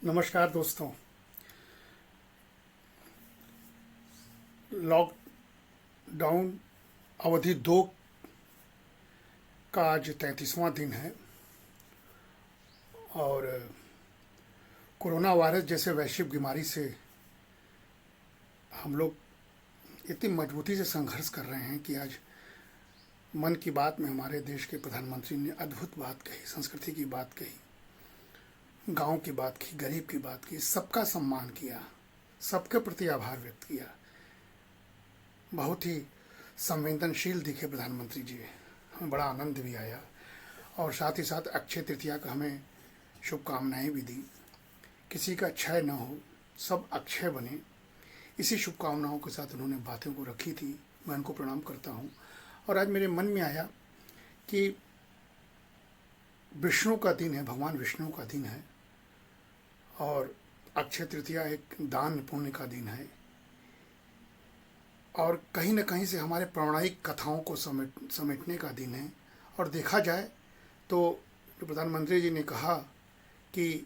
नमस्कार दोस्तों। लॉकडाउन अवधि 2 का आज 33वां दिन है और कोरोना वायरस जैसे वैश्विक बीमारी से हम लोग इतनी मजबूती से संघर्ष कर रहे हैं कि आज मन की बात में हमारे देश के प्रधानमंत्री ने अद्भुत बात कही, संस्कृति की बात कही, गांव की बात की, गरीब की बात की, सबका सम्मान किया, सबके प्रति आभार व्यक्त किया। बहुत ही संवेदनशील दिखे प्रधानमंत्री जी, हमें बड़ा आनंद भी आया और साथ ही साथ अक्षय तृतीया का हमें शुभकामनाएं भी दी। किसी का क्षय न हो, सब अक्षय बने, इसी शुभकामनाओं के साथ उन्होंने बातों को रखी थी। मैं उनको प्रणाम करता हूँ। और आज मेरे मन में आया कि विष्णु का दिन है, भगवान विष्णु का दिन है और अक्षय तृतीया एक दान पुण्य का दिन है और कहीं न कहीं से हमारे पौराणिक कथाओं को समेटने का दिन है। और देखा जाए तो जो प्रधानमंत्री जी ने कहा कि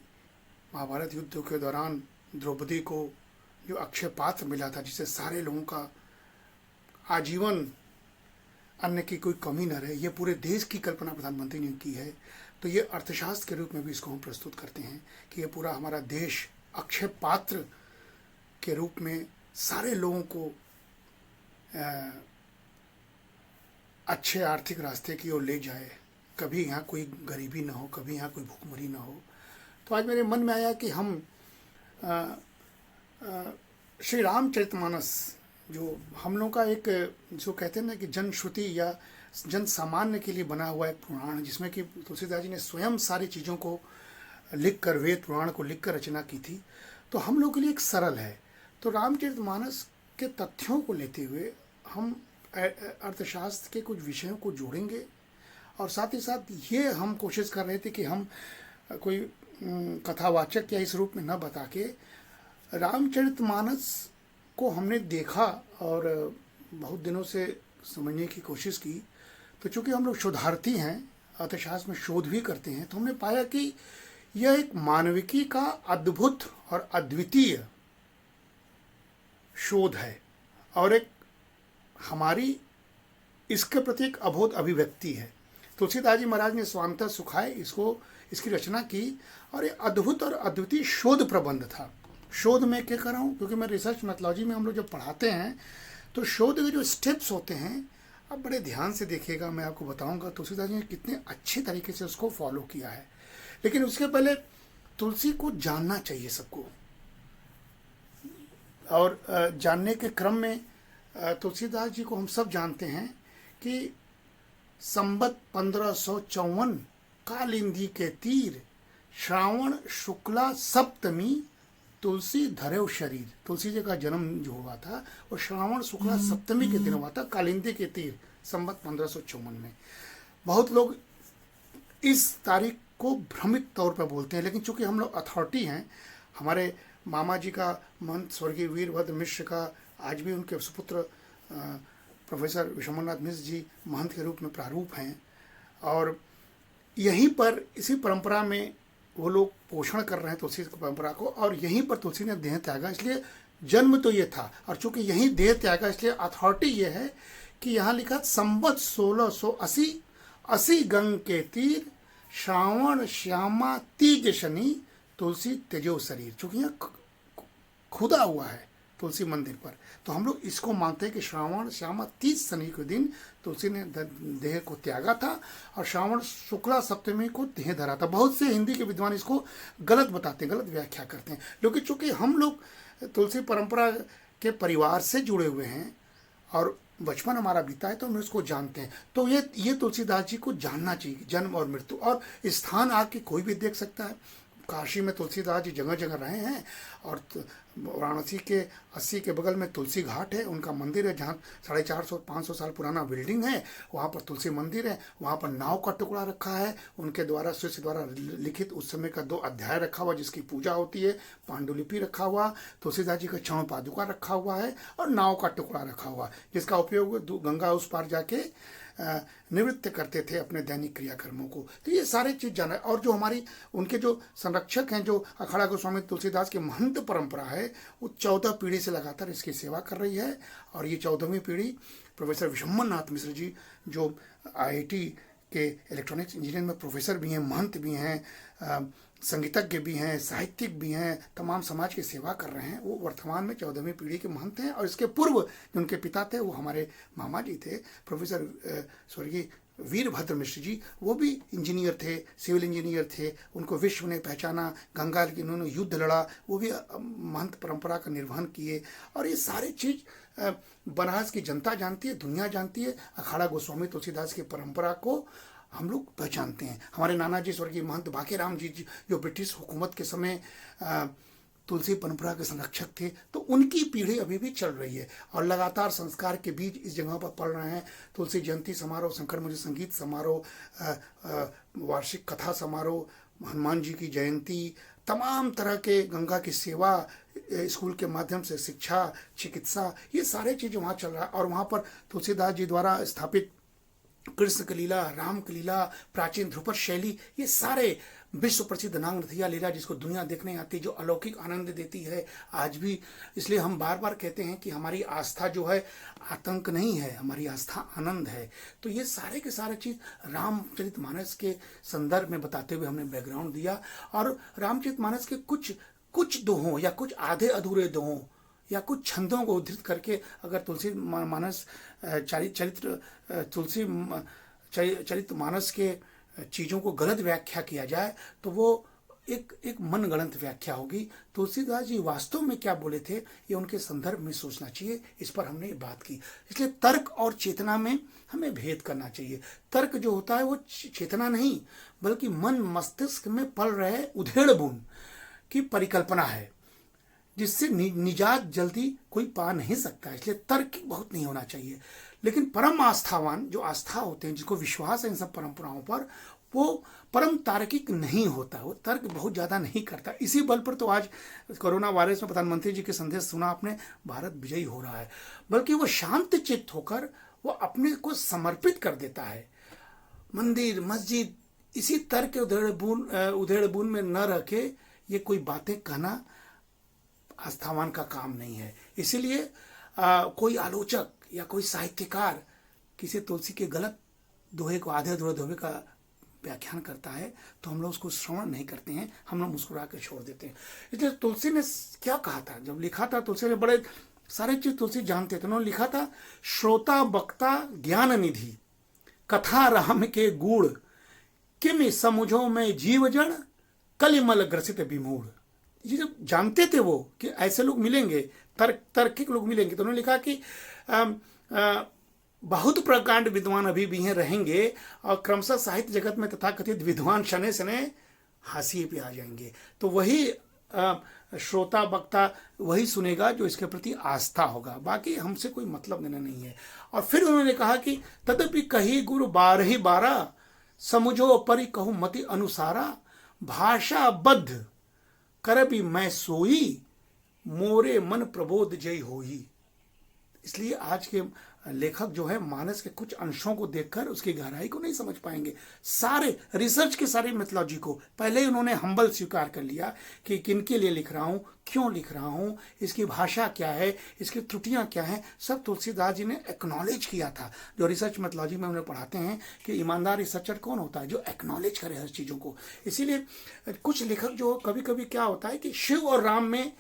महाभारत युद्ध के दौरान द्रौपदी को जो अक्षय पात्र मिला था, जिससे सारे लोगों का आजीवन अन्न की कोई कमी न रहे, ये पूरे देश की कल्पना प्रधानमंत्री ने की है। तो ये अर्थशास्त्र के रूप में भी इसको हम प्रस्तुत करते हैं कि ये पूरा हमारा देश अक्षय पात्र के रूप में सारे लोगों को अच्छे आर्थिक रास्ते की ओर ले जाए, कभी यहाँ कोई गरीबी ना हो, कभी यहाँ कोई भूखमरी ना हो। तो आज मेरे मन में आया कि हम श्री रामचरितमानस, जो हम लोग का एक, जो कहते हैं ना कि जनश्रुति या जन सामान्य के लिए बना हुआ एक पुराण, जिसमें कि तुलसीदास जी ने स्वयं सारी चीज़ों को लिख कर, वेद पुराण को लिख कर रचना की थी, तो हम लोग के लिए एक सरल है। तो रामचरितमानस के तथ्यों को लेते हुए हम अर्थशास्त्र के कुछ विषयों को जोड़ेंगे और साथ ही साथ ये हम कोशिश कर रहे थे कि हम कोई कथावाचक या इस रूप में न बता के रामचरितमानस को हमने देखा और बहुत दिनों से समझने की कोशिश की। तो चूँकि हम लोग शोधार्थी हैं, अर्थशास्त्र में शोध भी करते हैं, तो हमने पाया कि यह एक मानविकी का अद्भुत और अद्वितीय शोध है और एक हमारी इसके प्रति एक अबोध अभिव्यक्ति है। तुलसीदास जी महाराज ने स्वांतः सुखाय इसकी रचना की और ये अद्भुत और अद्वितीय शोध प्रबंध था। शोध में क्या कर रहा हूँ, क्योंकि मैं रिसर्च मेथोलॉजी में हम लोग जब पढ़ाते हैं तो शोध के जो स्टेप्स होते हैं, आप बड़े ध्यान से देखिएगा, मैं आपको बताऊंगा तुलसीदास जी ने कितने अच्छे तरीके से उसको फॉलो किया है। लेकिन उसके पहले तुलसी को जानना चाहिए सबको, और जानने के क्रम में तुलसीदास जी को हम सब जानते हैं कि संवत 1554 कालिंदी के तीर, श्रावण शुक्ला सप्तमी तुलसी धरेव शरीर। तुलसी जी का जन्म जो हुआ था वो श्रावण शुक्ला सप्तमी के दिन हुआ था, कालिंदी के तीर, संवत 1554 में। बहुत लोग इस तारीख को भ्रमित तौर पर बोलते हैं, लेकिन चूंकि हम लोग अथॉरिटी हैं, हमारे मामा जी का महंत स्वर्गीय वीरभद्र मिश्र का आज भी उनके सुपुत्र प्रोफेसर विश्वनाथ मिश्र जी महंत के रूप में प्रारूप हैं और यहीं पर इसी परंपरा में वो लोग पोषण कर रहे हैं तुलसी की परंपरा को, और यहीं पर तुलसी ने देह त्यागा, इसलिए जन्म तो ये था। और चूंकि यहीं देह त्यागा, इसलिए अथॉरिटी ये है कि यहाँ लिखा संवत 1680 80 गंग के तीर, श्रावण श्यामा तीज शनि, तुलसी तेजो शरीर। चूंकि यहाँ खुदा हुआ है तुलसी मंदिर पर, तो हम लोग इसको मानते हैं कि श्रावण श्यामा तीज शनि के दिन तुलसी ने देह को त्यागा था और श्रावण शुक्ला सप्तमी को देह धरा था। बहुत से हिंदी के विद्वान इसको गलत बताते हैं, गलत व्याख्या करते हैं, लेकिन चूंकि हम लोग तुलसी परंपरा के परिवार से जुड़े हुए हैं और बचपन हमारा बीता है तो हम इसको जानते हैं। तो ये तुलसीदास जी को जानना चाहिए, जन्म और मृत्यु। और स्थान आके कोई भी देख सकता है, काशी में तुलसीदास जी जगह जगह रहे हैं और वाराणसी के 80 के बगल में तुलसी घाट है, उनका मंदिर है, जहाँ 450-500 साल पुराना बिल्डिंग है, वहाँ पर तुलसी मंदिर है। वहाँ पर नाव का टुकड़ा रखा है, उनके द्वारा शिष्य द्वारा लिखित उस समय का 2 अध्याय रखा हुआ जिसकी पूजा होती है, पांडुलिपि रखा हुआ, तुलसीदास जी का क्षण पादुका रखा हुआ है और नाव का टुकड़ा रखा हुआ जिसका उपयोग गंगा उस पार जाके निवृत्त करते थे अपने दैनिक क्रियाकर्मों को। तो ये सारे चीज़ जाना, और जो हमारी उनके जो संरक्षक हैं, जो अखाड़ा गोस्वामी तुलसीदास की महंत परंपरा है, वो 14 पीढ़ी से लगातार इसकी सेवा कर रही है। और ये 14वीं पीढ़ी प्रोफेसर विशंबर नाथ मिश्र जी, जो IIT के इलेक्ट्रॉनिक्स इंजीनियरिंग में प्रोफेसर भी हैं, महंत भी हैं, संगीतज्ञ भी हैं, साहित्यिक भी हैं, तमाम समाज की सेवा कर रहे हैं, वो वर्तमान में 14वीं पीढ़ी के महंत हैं। और इसके पूर्व जो उनके पिता थे वो हमारे मामा जी थे, प्रोफेसर स्वर्गीय वीरभद्र मिश्र जी, वो भी इंजीनियर थे, सिविल इंजीनियर थे। उनको विश्व ने पहचाना, गंगा की उन्होंने युद्ध लड़ा, वो भी महंत परंपरा का निर्वहन किए। और ये सारी चीज़ बनारस की जनता जानती है, दुनिया जानती है। अखाड़ा गोस्वामी तुलसीदास की परंपरा को हम लोग पहचानते हैं। हमारे नाना जी स्वर्गीय महंत बांकेराम जी जो ब्रिटिश हुकूमत के समय तुलसी परंपरा के संरक्षक थे, तो उनकी पीढ़ी अभी भी चल रही है और लगातार संस्कार के बीच इस जगह पर पढ़ रहे हैं। तुलसी जयंती समारोह, शंकर मुझे संगीत समारोह, वार्षिक कथा समारोह, हनुमान जी की जयंती, तमाम तरह के गंगा की सेवा, स्कूल के माध्यम से शिक्षा, चिकित्सा, ये सारे चीज़ वहाँ चल रहा है। और वहाँ पर तुलसीदास जी द्वारा स्थापित कृष्ण की लीला, राम की लीला, प्राचीन ध्रुपद शैली, ये सारे विश्व प्रसिद्ध नाग नथिया लीला, जिसको दुनिया देखने आती है, जो अलौकिक आनंद देती है आज भी। इसलिए हम बार बार कहते हैं कि हमारी आस्था जो है आतंक नहीं है, हमारी आस्था आनंद है। तो ये सारे के सारे चीज़ रामचरितमानस के संदर्भ में बताते हुए हमने बैकग्राउंड दिया। और रामचरितमानस के कुछ दोहों या कुछ आधे अधूरे दोहों या कुछ छंदों को उद्धृत करके अगर तुलसी मानस के चीज़ों को गलत व्याख्या किया जाए तो वो एक मनगढ़ंत व्याख्या होगी। तुलसीदास जी वास्तव में क्या बोले थे, ये उनके संदर्भ में सोचना चाहिए। इस पर हमने बात की। इसलिए तर्क और चेतना में हमें भेद करना चाहिए। तर्क जो होता है वो चेतना नहीं, बल्कि मन मस्तिष्क में पल रहे उधेड़ बुन की परिकल्पना है, जिससे निजात जल्दी कोई पा नहीं सकता। इसलिए तर्क बहुत नहीं होना चाहिए। लेकिन परम आस्थावान जो आस्था होते हैं, जिसको विश्वास है इन सब परंपराओं पर, वो परम तार्किक नहीं होता, वो तर्क बहुत ज़्यादा नहीं करता। इसी बल पर तो आज कोरोना वायरस में प्रधानमंत्री जी के संदेश सुना आपने, भारत विजयी हो रहा है। बल्कि वो शांत चित्त होकर वो अपने को समर्पित कर देता है। मंदिर मस्जिद इसी तर्क के उधेड़ बुन में न रखे ये कोई बातें कहना आस्थावान का काम नहीं है। इसीलिए कोई आलोचक या कोई साहित्यकार किसी तुलसी के गलत दोहे को, आधे अधूरे दोहे का व्याख्यान करता है तो हम लोग उसको श्रवण नहीं करते हैं, हम लोग मुस्कुरा कर छोड़ देते हैं। इसलिए तुलसी ने क्या कहा था, जब लिखा था तुलसी ने, बड़े सारे चीज तुलसी जानते थे। उन्होंने लिखा था, श्रोता वक्ता ज्ञान निधि, कथा राम के गुण, किम समुझो में जीव जड़, कलिमल ग्रसित विमूढ़। ये जब जानते थे वो कि ऐसे लोग मिलेंगे, तार्किक लोग मिलेंगे, तो उन्होंने लिखा कि बहुत प्रकांड विद्वान अभी भी हैं, रहेंगे, और क्रमशः साहित्य जगत में तथाकथित विद्वान शने शने हाशिए पे आ जाएंगे। तो वही श्रोता वक्ता वही सुनेगा जो इसके प्रति आस्था होगा, बाकी हमसे कोई मतलब लेना नहीं है। और फिर उन्होंने कहा कि तदपि कही गुरु 12 समुझो परि कहूँ मति अनुसारा, भाषा बद्ध करबी मैं सोई, मोरे मन प्रबोध जय होई। इसलिए आज के लेखक जो है मानस के कुछ अंशों को देखकर उसकी गहराई को नहीं समझ पाएंगे। सारे रिसर्च के सारी मेथोलॉजी को पहले ही उन्होंने हम्बल स्वीकार कर लिया कि किनके लिए लिख रहा हूँ, क्यों लिख रहा हूँ, इसकी भाषा क्या है, इसकी त्रुटियाँ क्या हैं, सब तुलसीदास जी ने एक्नॉलेज किया था। जो रिसर्च मेथोलॉजी में उन्हें पढ़ाते हैं कि ईमानदार रिसर्चर कौन होता है, जो एक्नॉलेज करे हर चीज़ों को। इसीलिए कुछ लेखक जो कभी कभी क्या होता है कि शिव और राम में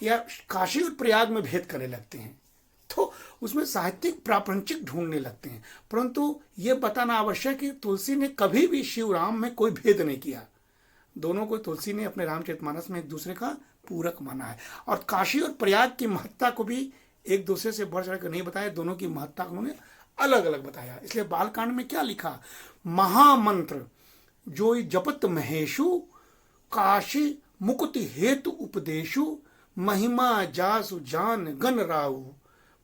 या काशी और प्रयाग में भेद करने लगते हैं, तो उसमें साहित्यिक प्रापंचिक ढूंढने लगते हैं। परंतु ये बताना आवश्यक कि तुलसी ने कभी भी शिव राम में कोई भेद नहीं किया। दोनों को तुलसी ने अपने रामचरितमानस में एक दूसरे का पूरक माना है। और काशी और प्रयाग की महत्ता को भी एक दूसरे से बढ़ चढ़ कर नहीं बताया, दोनों की महत्ता उन्होंने अलग अलग बताया। इसलिए बालकांड में क्या लिखा, महामंत्र जो जपत महेशु, काशी मुकुति हेतु उपदेशु, महिमा जासु जान गण राहु,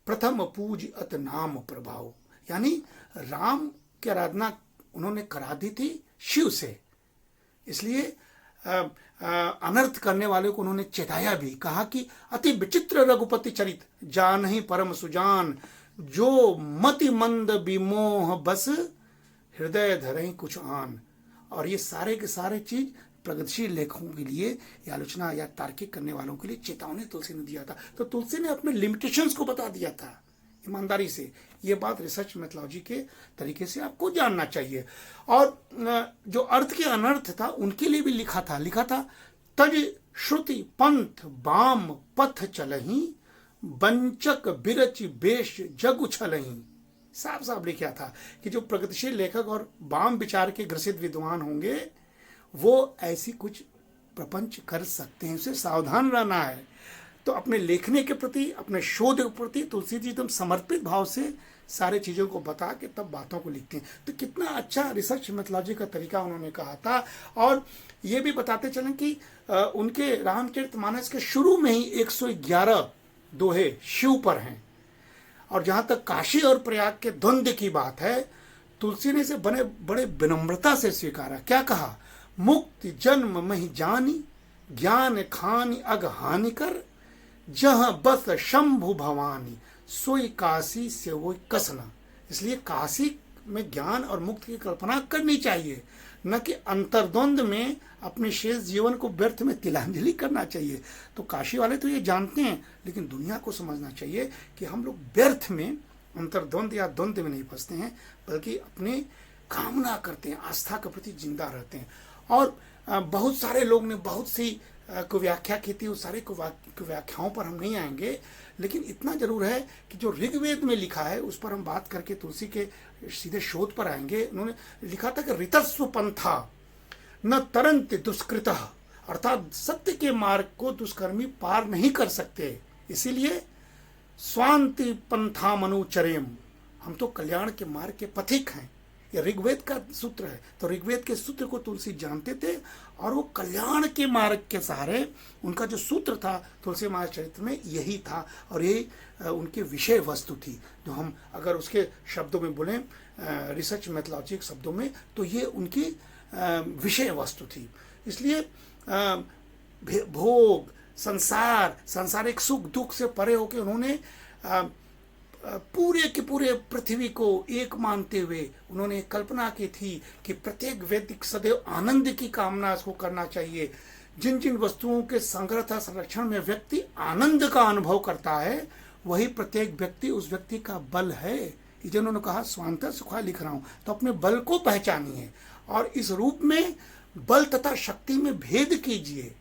प्रथम पूज अत नाम प्रभाव। यानी राम की आराधना उन्होंने करा दी थी शिव से, इसलिए अनर्थ करने वाले को उन्होंने चेताया भी, कहा कि अति विचित्र रघुपति चरित, जान ही परम सुजान, जो मति मंद विमोह बस, हृदय धरई कुछ आन। और ये सारे के सारे चीज प्रगतिशील लेखकों के लिए या आलोचना या तार्किक करने वालों के लिए चेतावनी तुलसी ने दिया था। तो तुलसी ने अपने लिमिटेशंस को बता दिया था ईमानदारी से। ये बात रिसर्च मेथोलॉजी के तरीके से आपको जानना चाहिए। और जो अर्थ के अनर्थ था उनके लिए भी लिखा था तज श्रुति पंथ बाम पथ चलही, बंचक बिरच बेश जग उछलही। साफ साफ लिखा था कि जो प्रगतिशील लेखक और वाम विचार के ग्रसित विद्वान होंगे वो ऐसी कुछ प्रपंच कर सकते हैं, उससे सावधान रहना है। तो अपने लेखने के प्रति, अपने शोध के प्रति तुलसी जी एकदम समर्पित भाव से सारे चीज़ों को बता के तब बातों को लिखते हैं। तो कितना अच्छा रिसर्च मेथोलॉजी का तरीका उन्होंने कहा था। और ये भी बताते चलें कि उनके रामचरितमानस के शुरू में ही 111 दोहे शिव पर हैं। और जहाँ तक काशी और प्रयाग के द्वंद्व की बात है, तुलसी ने इसे बड़े विनम्रता से स्वीकारा। क्या कहा? मुक्ति जन्म महि जानी, ज्ञान खानी अग हानि कर, जह बस शंभु भवानी, सोई काशी से वो कसना। इसलिए काशी में ज्ञान और मुक्ति की कल्पना करनी चाहिए, न कि अंतर्द्वंद में अपने शेष जीवन को व्यर्थ में तिलांजलि करना चाहिए। तो काशी वाले तो ये जानते हैं, लेकिन दुनिया को समझना चाहिए कि हम लोग व्यर्थ में अंतर्द्वंद या द्वंद्व में नहीं फंसते हैं, बल्कि अपनी कामना करते हैं, आस्था के प्रति जिंदा रहते हैं। और बहुत सारे लोग ने बहुत सी को व्याख्या की थी, उस सारे को व्याख्याओं पर हम नहीं आएंगे, लेकिन इतना जरूर है कि जो ऋग्वेद में लिखा है उस पर हम बात करके तुलसी के सीधे शोध पर आएंगे। उन्होंने लिखा था कि ऋतस्व पंथा न तरंत दुष्कृतः, अर्थात सत्य के मार्ग को दुष्कर्मी पार नहीं कर सकते, इसीलिए स्वांति पंथा मनुचरेम, हम तो कल्याण के मार्ग के पथिक हैं। यह ऋग्वेद का सूत्र है। तो ऋग्वेद के सूत्र को तुलसी जानते थे और वो कल्याण के मार्ग के सहारे, उनका जो सूत्र था तुलसी महाराज चरित्र में यही था। और यही उनकी विषय वस्तु थी, जो हम अगर उसके शब्दों में बोलें, रिसर्च मेथोलॉजिक शब्दों में, तो ये उनकी विषय वस्तु थी। इसलिए भोग, सांसारिक सुख दुख से परे होकर उन्होंने पूरे के पूरे पृथ्वी को एक मानते हुए उन्होंने कल्पना की थी कि प्रत्येक व्यक्ति सदैव आनंद की कामना को करना चाहिए। जिन जिन वस्तुओं के संग्रह तथा संरक्षण में व्यक्ति आनंद का अनुभव करता है, वही प्रत्येक व्यक्ति उस व्यक्ति का बल है। जो उन्होंने कहा स्वांतः सुखा लिख रहा हूं, तो अपने बल को पहचानिए और इस रूप में बल तथा शक्ति में भेद कीजिए।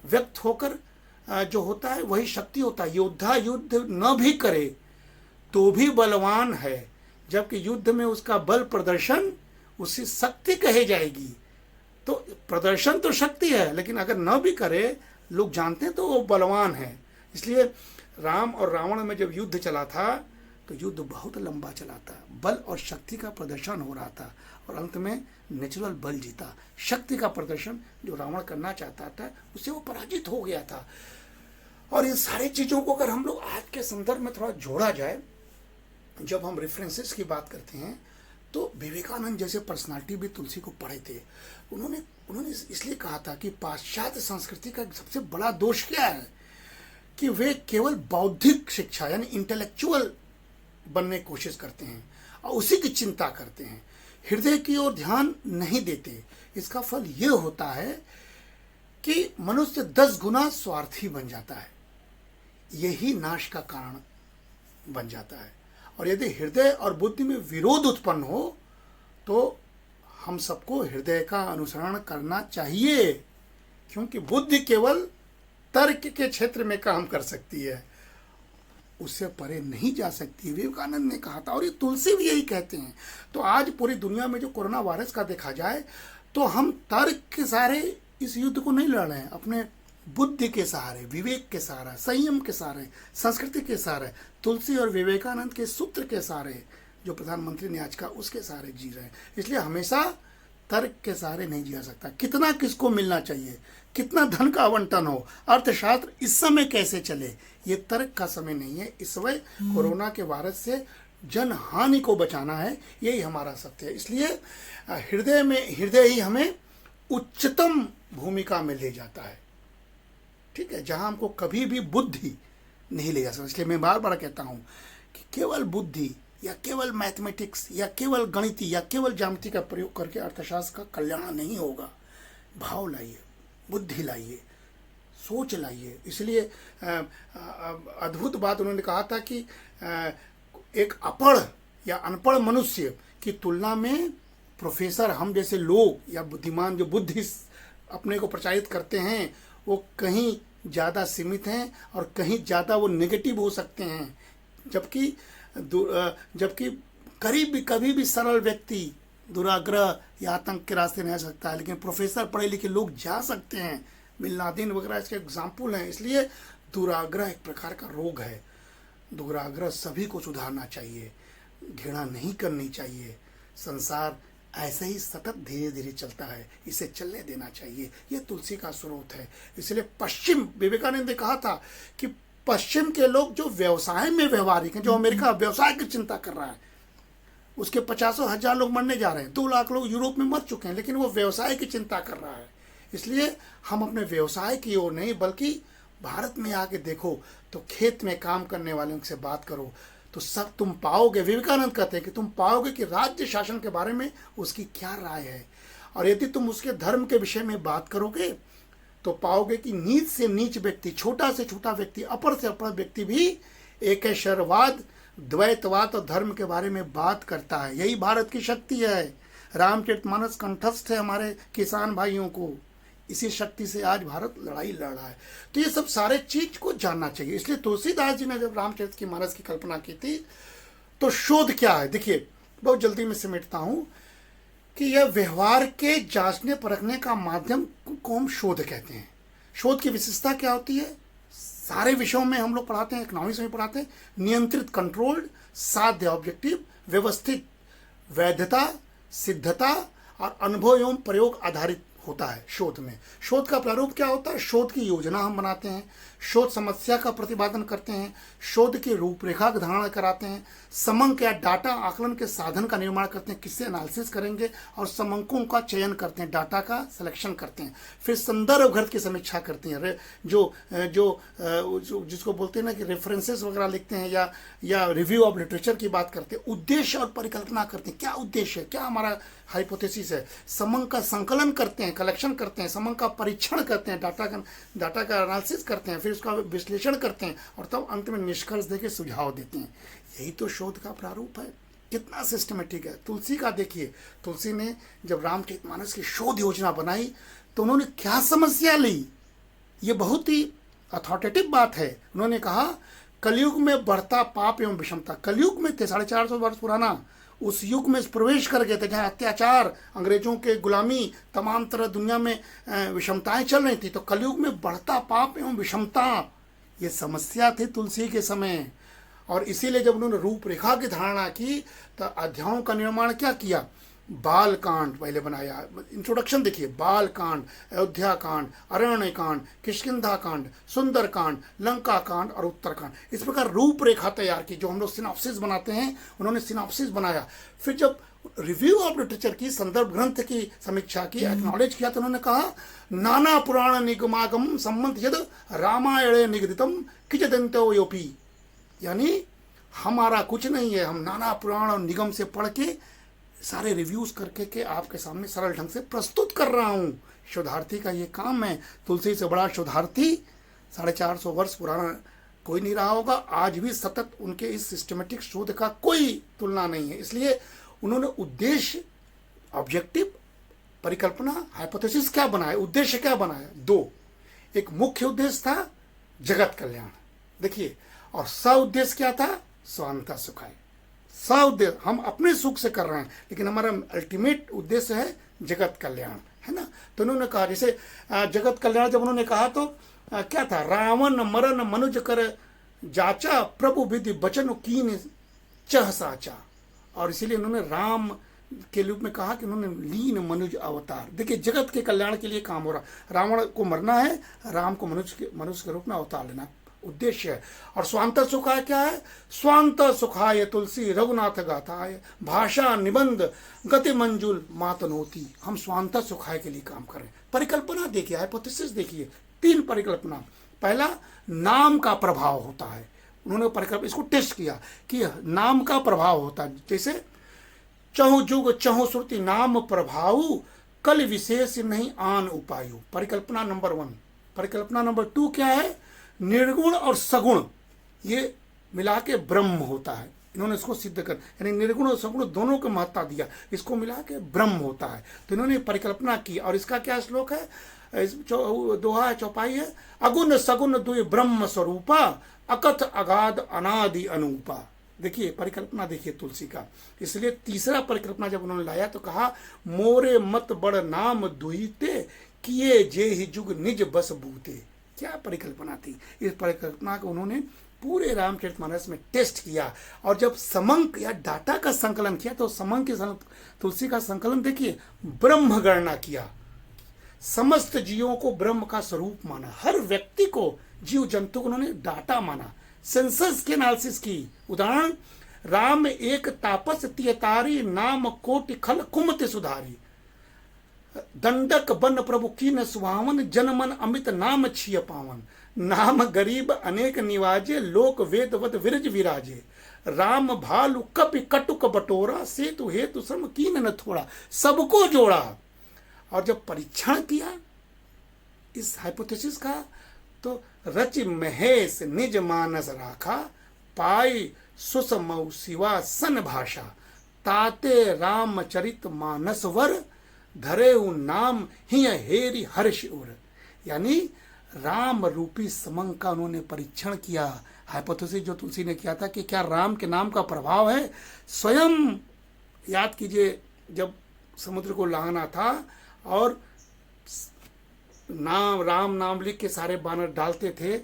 व्यक्त होकर जो होता है वही शक्ति होता है। योद्धा युद्ध न भी करे तो भी बलवान है, जबकि युद्ध में उसका बल प्रदर्शन उसकी शक्ति कहे जाएगी। तो प्रदर्शन तो शक्ति है, लेकिन अगर न भी करे, लोग जानते हैं तो वो बलवान है। इसलिए राम और रावण में जब युद्ध चला था तो युद्ध बहुत लंबा चला था, बल और शक्ति का प्रदर्शन हो रहा था और अंत में नेचुरल बल जीता। शक्ति का प्रदर्शन जो रावण करना चाहता था उससे वो पराजित हो गया था। और इन सारी चीजों को अगर हम लोग आज के संदर्भ में थोड़ा जोड़ा जाए, जब हम रेफरेंसेस की बात करते हैं तो विवेकानंद जैसे पर्सनालिटी भी तुलसी को पढ़े थे। उन्होंने इसलिए कहा था कि पाश्चात्य संस्कृति का सबसे बड़ा दोष क्या है कि वे केवल बौद्धिक शिक्षा यानी इंटेलेक्चुअल बनने की कोशिश करते हैं और उसी की चिंता करते हैं, हृदय की ओर ध्यान नहीं देते। इसका फल यह होता है कि मनुष्य 10 गुना स्वार्थी बन जाता है, यही नाश का कारण बन जाता है। और यदि हृदय और बुद्धि में विरोध उत्पन्न हो तो हम सबको हृदय का अनुसरण करना चाहिए, क्योंकि बुद्धि केवल तर्क के क्षेत्र में काम कर सकती है, उससे परे नहीं जा सकती। विवेकानंद ने कहा था और ये तुलसी भी यही कहते हैं। तो आज पूरी दुनिया में जो कोरोना वायरस का देखा जाए तो हम तर्क के सहारे इस युद्ध को नहीं लड़ रहे हैं, अपने बुद्धि के सहारे, विवेक के सहारे, संयम के सहारे, संस्कृति के सहारे, तुलसी और विवेकानंद के सूत्र के सहारे, जो प्रधानमंत्री ने आज का उसके सहारे जी रहे हैं। इसलिए हमेशा तर्क के सहारे नहीं जिया सकता। कितना किसको मिलना चाहिए, कितना धन का आवंटन हो, अर्थशास्त्र इस समय कैसे चले, ये तर्क का समय नहीं है। इस समय कोरोना के वायरस से जन हानि को बचाना है, यही हमारा सत्य है। इसलिए हृदय ही हमें उच्चतम भूमिका में ले जाता है, ठीक है, जहां हमको कभी भी बुद्धि नहीं ले जा सकती। इसलिए मैं बार बार कहता हूं कि केवल बुद्धि या केवल मैथमेटिक्स या केवल गणिती या केवल ज्यामिति का प्रयोग करके अर्थशास्त्र का कल्याण नहीं होगा। भाव लाइए, बुद्धि लाइए, सोच लाइए। इसलिए अद्भुत बात उन्होंने कहा था कि एक अपढ़ या अनपढ़ मनुष्य की तुलना में प्रोफेसर, हम जैसे लोग या बुद्धिमान जो बुद्धि अपने को प्रचारित करते हैं, वो कहीं ज़्यादा सीमित हैं और कहीं ज़्यादा वो नेगेटिव हो सकते हैं। जबकि कभी भी सरल व्यक्ति दुराग्रह या आतंक के रास्ते नहीं जा सकता है, लेकिन प्रोफेसर पढ़े लिखे लोग जा सकते हैं। बिन लादेन वगैरह इसके एग्जाम्पल हैं। इसलिए दुराग्रह एक प्रकार का रोग है। दुराग्रह सभी को सुधारना चाहिए, घृणा नहीं करनी चाहिए। संसार ऐसे ही सतत धीरे धीरे चलता है, इसे चलने देना चाहिए। ये तुलसी का स्रोत है। इसलिए पश्चिम, विवेकानंद ने कहा था कि पश्चिम के लोग जो व्यवसाय में व्यवहारिक हैं, जो अमेरिका व्यवसाय की चिंता कर रहा है, उसके 50,000 लोग मरने जा रहे हैं, 2 लाख लोग यूरोप में मर चुके हैं, लेकिन वो व्यवसाय की चिंता कर रहा है। इसलिए हम अपने व्यवसाय की ओर नहीं, बल्कि भारत में आके देखो तो खेत में काम करने वालों से बात करो तो सब तुम पाओगे। विवेकानंद कहते हैं कि तुम पाओगे कि राज्य शासन के बारे में उसकी क्या राय है, और यदि तुम उसके धर्म के विषय में बात करोगे तो पाओगे कि नीच से नीच व्यक्ति, छोटा से छोटा व्यक्ति, अपर से अपर व्यक्ति भी एकेश्वरवाद, द्वैतवाद और धर्म के बारे में बात करता है। यही भारत की शक्ति है। रामचरितमानस कंठस्थ है हमारे किसान भाइयों को। इसी शक्ति से आज भारत लड़ाई लड़ रहा है। तो ये सब सारे चीज को जानना चाहिए। इसलिए तुलसीदास जी ने जब रामचरितमानस की कल्पना की थी तो शोध क्या है, देखिए बहुत जल्दी में समेटता हूं कि यह व्यवहार के जांचने परखने का माध्यम को हम शोध कहते हैं। शोध की विशेषता क्या होती है? सारे विषयों में हम लोग पढ़ाते हैं, इकोनॉमिक्स में पढ़ाते हैं, नियंत्रित कंट्रोल्ड, साध्य ऑब्जेक्टिव, व्यवस्थित वैधता, सिद्धता और अनुभव एवं प्रयोग आधारित होता है शोध में। शोध का प्रारूप क्या होता है? शोध की योजना हम बनाते हैं, शोध समस्या का प्रतिपादन करते हैं, शोध की रूपरेखा का धारणा कराते हैं, समंक या डाटा आकलन के साधन का निर्माण करते हैं, किससे एनालिसिस करेंगे, और समंकों का चयन करते हैं, डाटा का सिलेक्शन करते हैं, फिर संदर्भ ग्रंथ की समीक्षा करते हैं, जो जिसको बोलते हैं ना कि रेफरेंसेस वगैरह लिखते हैं, या रिव्यू ऑफ लिटरेचर की बात करते हैं, उद्देश्य और परिकल्पना करते हैं, क्या उद्देश्य है, क्या हमारा हाइपोथेसिस है, समंक का संकलन करते हैं, कलेक्शन करते हैं, समंक का परीक्षण करते हैं, डाटा का एनालिसिस करते हैं, फिर उसका विश्लेषण करते हैं, और तब अंत में निष्कर्ष देके सुझाव देते हैं। यही तो शोध का प्रारूप है। कितना सिस्टमेटिक है। तुलसी का देखिए, तुलसी ने जब रामचरितमानस की शोध योजना बनाई तो उन्होंने क्या समस्या ली, ये बहुत ही अथॉरिटेटिव बात है। उन्होंने कहा कलयुग में बढ़ता पाप एवं विषमता। कलयुग में थे 450 वर्ष पुराना, उस युग में प्रवेश कर गए थे जहाँ अत्याचार, अंग्रेजों के गुलामी, तमाम तरह दुनिया में विषमताएं चल रही थी। तो कलयुग में बढ़ता पाप एवं विषमता, ये समस्या थी तुलसी के समय। और इसीलिए जब उन्होंने रूपरेखा की धारणा की तो अध्यायों का निर्माण क्या किया? बाल कांड पहले बनाया। इंट्रोडक्शन देखिए, बाल कांड, अयोध्या कांड, अरण्य कांड, किष्किंधा कांड, सुंदर कांड, लंका कांड और उत्तर कांड। इस प्रकार रूपरेखा तैयार की, जो हम लोग सिनॉप्सिस बनाते हैं, उन्होंने सिनॉप्सिस बनाया। फिर जब रिव्यू ऑफ लिटरेचर की, संदर्भ ग्रंथ की समीक्षा की, एक्नॉलेज किया, तो उन्होंने कहा नाना पुराण निगमागम संबंध यद रामायण निगदितम किजदंतो योपी, यानी हमारा कुछ नहीं है, हम नाना पुराण और निगम से पढ़ के सारे रिव्यूज करके के आपके सामने सरल ढंग से प्रस्तुत कर रहा हूं। शोधार्थी का ये काम है। तुलसी से बड़ा शोधार्थी 450 वर्ष पुराना कोई नहीं रहा होगा। आज भी सतत उनके इस सिस्टमेटिक शोध का कोई तुलना नहीं है। इसलिए उन्होंने उद्देश्य, ऑब्जेक्टिव, परिकल्पना, हाइपोथेसिस क्या बनाया, उद्देश्य क्या बनाया? 2। एक मुख्य उद्देश्य था जगत कल्याण, देखिए, और स उद्देश्य क्या था? स्वांतः सुखाय। स उद्देश्य हम अपने सुख से कर रहे हैं, लेकिन हमारा अल्टीमेट उद्देश्य है जगत कल्याण, है ना। तो उन्होंने कहा, जैसे जगत कल्याण जब उन्होंने कहा तो क्या था? रावण मरण मनुज कर जाचा, प्रभु विधि बचन कीन चह साचा। और इसीलिए उन्होंने राम के रूप में कहा कि उन्होंने लीन मनुज अवतार। देखिए, जगत के कल्याण के लिए काम हो रहा। रावण को मरना है, राम को मनुष्य के रूप में अवतार लेना उद्देश्य है। और स्वांत सुखाय क्या है? स्वांत सुखाय तुलसी रघुनाथ गाथाय, भाषा निबंध गति मंजुल मातनोती। हम स्वांत सुखाय के लिए काम कर रहे हैं। परिकल्पना देखिए, हाइपोथेसिस देखिए, 3 परिकल्पना। पहला, नाम का प्रभाव होता है, उन्होंने परिकल्पना इसको टेस्ट किया कि नाम का प्रभाव होता है। जैसे चहु जुग चहु श्रुति नाम प्रभाव कल विशेष नहीं आन उपायु, परिकल्पना नंबर 1। परिकल्पना नंबर 2 क्या है? निर्गुण और सगुण ये मिला के ब्रह्म होता है। इन्होंने इसको सिद्ध कर, यानी निर्गुण और सगुण दोनों को महत्ता दिया, इसको मिला के ब्रह्म होता है। तो इन्होंने परिकल्पना की। और इसका क्या श्लोक है? दोहा चौपाई है, अगुण सगुण दुय ब्रह्म स्वरूपा अकथ अगाध अनादि अनूपा। देखिए परिकल्पना, देखिए तुलसी का। इसलिए तीसरा परिकल्पना जब उन्होंने लाया तो कहा, मोरे मत बड़ नाम दुहीते किए जे ही जुग निज बस बूते। क्या परिकल्पना थी? इस परिकल्पना को उन्होंने पूरे रामचरितमानस में टेस्ट किया। और जब समंक या डाटा का संकलन किया तो समंक तुलसी का संकलन देखिए, ब्रह्म गणना किया, समस्त जीवों को ब्रह्म का स्वरूप माना, हर व्यक्ति को, जीव जंतु को उन्होंने डाटा माना, सेंसस की एनालिसिस की। उदाहरण, राम एक तापस तियतारी नाम कोटि खल कुमति सुधारी, दंडक बन प्रभु कीन सुहावन जनमन अमित नाम छिय पावन, नाम गरीब अनेक निवाजे लोक वेदवत विरज विराजे, राम भालु कपि कटुक बटोरा सेतु हेतु श्रम कीन न थोड़ा, सबको जोड़ा। और जब परीक्षण किया इस हाइपोथेसिस का तो रचि महेश निज मानस राखा, पाई सुसमौ शिवा सन भाषा, ताते रामचरित मानसवर धरे नाम ही हेरी हर्ष उर। यानी राम रूपी समंक का उन्होंने परीक्षण किया। हाइपोथेसिस जो तुलसी ने किया था कि क्या राम के नाम का प्रभाव है। स्वयं याद कीजिए, जब समुद्र को लांघना था और राम नाम लिख के सारे बानर डालते थे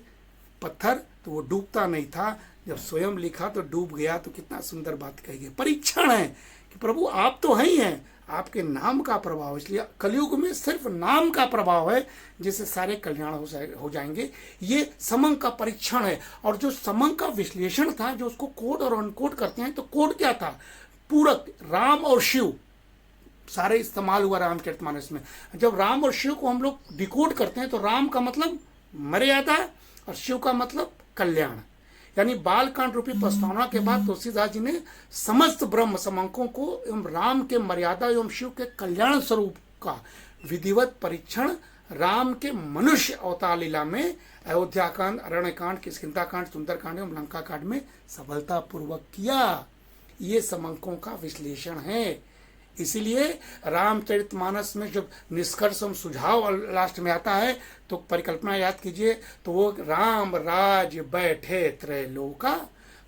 पत्थर, तो वो डूबता नहीं था। जब स्वयं लिखा तो डूब गया। तो कितना सुंदर बात कही गई। परीक्षण है कि प्रभु आप तो हैं ही हैं, आपके नाम का प्रभाव। इसलिए कलयुग में सिर्फ नाम का प्रभाव है जिससे सारे कल्याण हो जाएंगे। ये समंक का परीक्षण है। और जो समंक का विश्लेषण था, जो उसको कोड और अनकोड करते हैं, तो कोड क्या था? पूरक, राम और शिव सारे इस्तेमाल हुआ रामचरितमानस में। जब राम और शिव को हम लोग डिकोड करते हैं तो राम का मतलब मर्यादा और शिव का मतलब कल्याण। यानी बालकांड रूपी प्रस्तावना के बाद तुलसीदास जी ने समस्त ब्रह्म समंकों को एवं राम के मर्यादा एवं शिव के कल्याण स्वरूप का विधिवत परीक्षण राम के मनुष्य अवतार लीला में अयोध्याकांड, अरण्यकांड, किष्किंधाकांड, सुंदरकांड एवं लंका कांड में सफलतापूर्वक किया। ये समंकों का विश्लेषण है। इसीलिए रामचरितमानस में जब निष्कर्ष सुझाव लास्ट में आता है तो परिकल्पना याद कीजिए, तो वो राम राज बैठे त्रैलोका,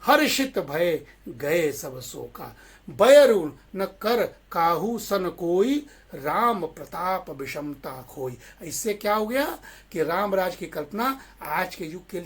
हर्षित भय गए सब शोका, बैरुण न कर काहू सन कोई, राम प्रताप विषमता खोई। इससे क्या हो गया कि राम राज की कल्पना आज के युग के